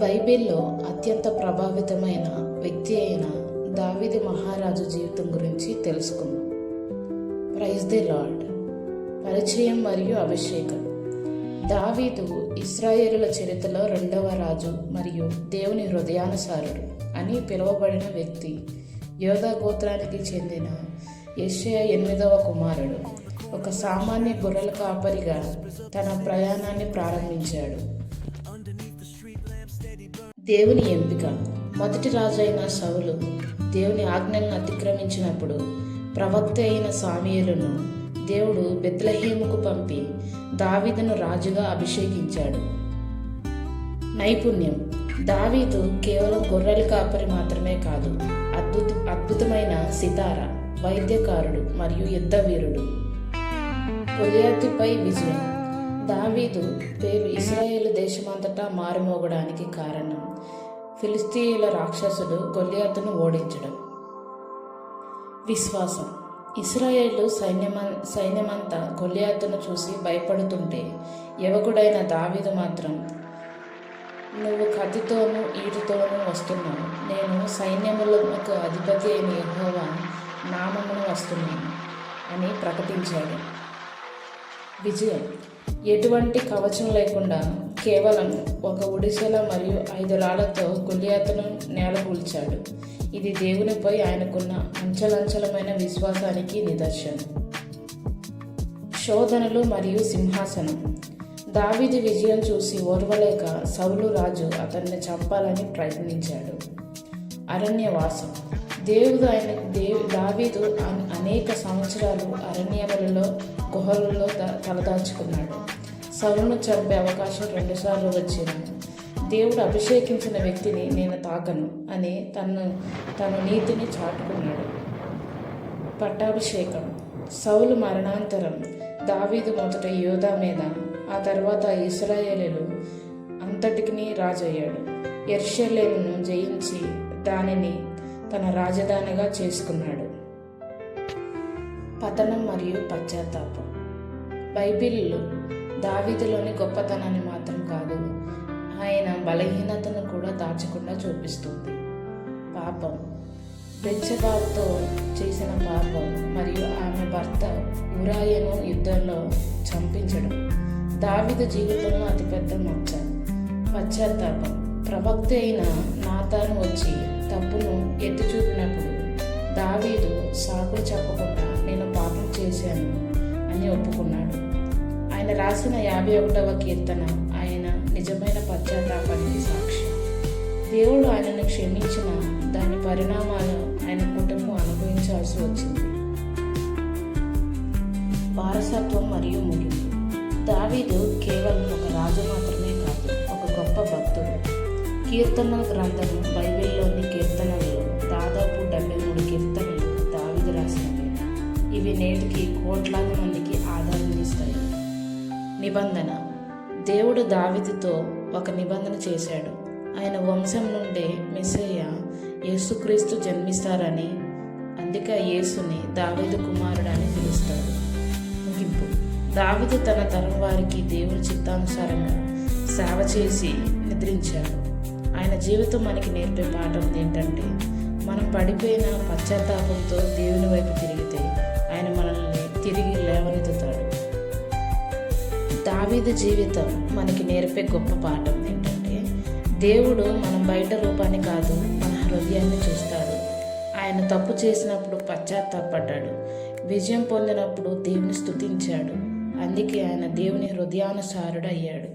బైబిల్లో అత్యంత ప్రభావితమైన వ్యక్తి అయిన దావీదు మహారాజు జీవితం గురించి తెలుసుకుందాం. Praise the lord. పరిచయం మరియు అభిషేకం. దావీదు ఇశ్రాయేలుల చరిత్రలో రెండవ రాజు మరియు దేవుని హృదయానుసారుడు అని పిలువబడిన వ్యక్తి. యోధా గోత్రానికి చెందిన యెషయా 8వ కుమారుడు. ఒక సామాన్య గొర్రెల కాపరిగా తన ప్రయాణాన్ని ప్రారంభించాడు. దేవుని ఎంపిక. మొదటి రాజు అయిన సౌలు దేవుని ఆజ్ఞలను అతిక్రమించినప్పుడు ప్రవక్త అయిన సాముయేలును దేవుడు బెత్లెహేముకు పంపి దావీదును రాజుగా అభిషేకించాడు. నైపుణ్యం. దావీదు కేవలం గొర్రెల కాపరి మాత్రమే కాదు, అద్భుతమైన సితార, వైద్యకారుడు మరియు యుద్ధ వీరుడు. గొలియాతుపై విజయం. దావీదు పేరు ఇశ్రాయేలు దేశమంతటా మారుమోగడానికి కారణం ఫిలిస్తీయుల రాక్షసుడు గొలియాతును ఓడించడం. విశ్వాసం. ఇశ్రాయేలు సైన్యమంతా గొలియాతును చూసి భయపడుతుంటే యువకుడైన దావీదు మాత్రం, నువ్వు కత్తితోనూ ఈటుతోనూ వస్తున్నావు, నేను సైన్యములకు అధిపతి అయిన యెహోవా నామమున వస్తున్నాను అని ప్రకటించాడు. విజయం. ఎటువంటి కవచం లేకుండా కేవలం ఒక ఒడిసెల మరియు 5 రాళ్లతో గొలియాతును నేలకూల్చాడు. ఇది దేవునిపై ఆయనకున్న అంచలంచలమైన విశ్వాసానికి నిదర్శనం. శోధనలు మరియు సింహాసనం. దావీదు విజయం చూసి ఓర్వలేక సౌలు రాజు అతన్ని చంపాలని ప్రయత్నించాడు. అరణ్యవాసం. దావీదు అనేక సంవత్సరాలు అరణ్యములలో గుహలలో తలదాచుకున్నాడు. సౌలును చంపే అవకాశం 2 సార్లు వచ్చిన దేవుడు అభిషేకించిన వ్యక్తిని నేను తాకను అని తన నీతిని చాటుకున్నాడు. పట్టాభిషేకం. సౌలు మరణాంతరం దావీదు మొదట యోధా మీద, ఆ తర్వాత ఇశ్రాయేలు అంతటికి రాజు అయ్యాడు. యెరూషలేమును జయించి దానిని తన రాజధానిగా చేసుకున్నాడు. పతనం మరియు పశ్చాత్తాపం. బైబిల్లో దావీదులోని గొప్పతనాన్ని మాత్రం కాదు, ఆయన బలహీనతను కూడా దాచకుండా చూపిస్తుంది. పాపం. బెత్షెబాతో చేసిన పాపం మరియు ఆమె భర్త ఉరాయను యుద్ధంలో చంపించడం దావీదు జీవితంలో అతిపెద్ద మచ్చ. పశ్చాత్తాపం. ప్రవక్త అయిన నాతాను వచ్చి తప్పును ఎత్తి చూపినప్పుడు దావీదు సాకులు చెప్పకుండా నేను పాపం చేశాను అని ఒప్పుకున్నాడు. ఆయన రాసిన 51వ కీర్తన ఆయన నిజమైన పశ్చాత్తాపానికి సాక్షి. దేవుడు ఆయనను క్షమించిన దాని పరిణామాలు ఆయన కుటుంబం అనుభవించాల్సి వచ్చింది. వారసత్వం మరియు ముగింపు. దావీదు కేవలం ఒక రాజు మాత్రమే కాదు, ఒక గొప్ప భక్తుడు. కీర్తనల గ్రంథం బైబిల్లోని కీర్తనల్లో దాదాపు 73 కీర్తనలు దావీదు రాసినవి. ఇవి నేటికి కోట్లాది మందికి ఆధారం ఇస్తాయి. నిబంధన. దేవుడు దావీదుతో ఒక నిబంధన చేశాడు. ఆయన వంశం నుండే మెస్సయ్య యేసుక్రీస్తు జన్మిస్తారని, అందుకే యేసుని దావీదు కుమారుడు అని పిలుస్తారు. ముగింపు. దావీదు తన తరం వారికి దేవుని చిత్తానుసారంగా సేవ చేసి నిద్రించాడు. ఆయన జీవితం మనకి నేర్పే పాఠం ఏంటంటే, మనం పడిపోయిన పశ్చాత్తాపంతో దేవుని వైపు తిరిగితే ఆయన మనల్ని తిరిగి లేవనెత్తుతాడు. దావీదు జీవితం మనకి నేర్పే గొప్ప పాఠం ఏంటంటే, దేవుడు మనం బయట రూపాన్ని కాదు, మన హృదయాన్ని చూస్తాడు. ఆయన తప్పు చేసినప్పుడు పశ్చాత్తాపడ్డాడు, విజయం పొందినప్పుడు దేవుని స్తుతించాడు. అందుకే ఆయన దేవుని హృదయానుసారుడు అయ్యాడు.